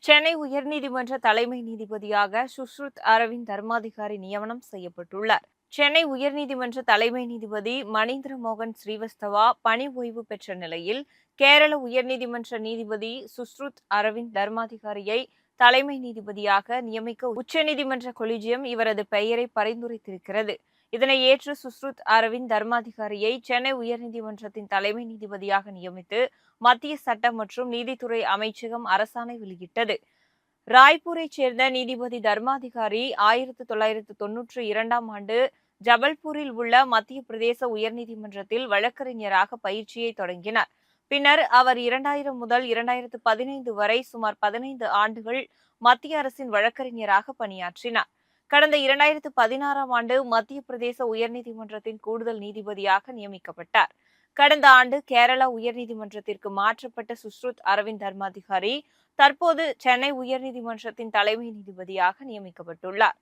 சென்னை உயர்நீதிமன்ற தலைமை நீதிபதியாக சுஷ்ருத் அரவிந்த் தர்மாதிகாரி நியமனம் செய்யப்பட்டுள்ளார். சென்னை உயர்நீதிமன்ற தலைமை நீதிபதி மணீந்திர மோகன் ஸ்ரீவஸ்தவா பணி ஓய்வு பெற்ற நிலையில், கேரள உயர்நீதிமன்ற நீதிபதி சுஷ்ருத் அரவிந்த் தர்மாதிகாரியை தலைமை நீதிபதியாக நியமிக்க உச்சநீதிமன்ற கொலிஜியம் இவரது பெயரை பரிந்துரைத்திருக்கிறது. இதனை ஏற்று சுஷ்ருத் அரவிந்த் தர்மாதிகாரியை சென்னை உயர்நீதிமன்றத்தின் தலைமை நீதிபதியாக நியமித்து மத்திய சட்டம் மற்றும் நீதித்துறை அமைச்சகம் அரசாணை வெளியிட்டது. ராய்ப்பூரைச் சேர்ந்த நீதிபதி தர்மாதிகாரி 1992ஆம் ஆண்டு ஜபல்பூரில் உள்ள மத்திய பிரதேச உயர்நீதிமன்றத்தில் வழக்கறிஞராக பயிற்சியை தொடங்கினார். பின்னர் அவர் 2000 முதல் 2015 வரை சுமார் 15 ஆண்டுகள் மத்திய அரசின் வழக்கறிஞராக பணியாற்றினார். கடந்த 2016ஆம் ஆண்டு மத்திய பிரதேச உயர்நீதிமன்றத்தின் கூடுதல் நீதிபதியாக நியமிக்கப்பட்டார். கடந்த ஆண்டு கேரளா உயர்நீதிமன்றத்திற்கு மாற்றப்பட்ட சுஷ்ருத் அரவிந்த் தர்மாதிகாரி தற்போது சென்னை உயர்நீதிமன்றத்தின் தலைமை நீதிபதியாக நியமிக்கப்பட்டுள்ளார்.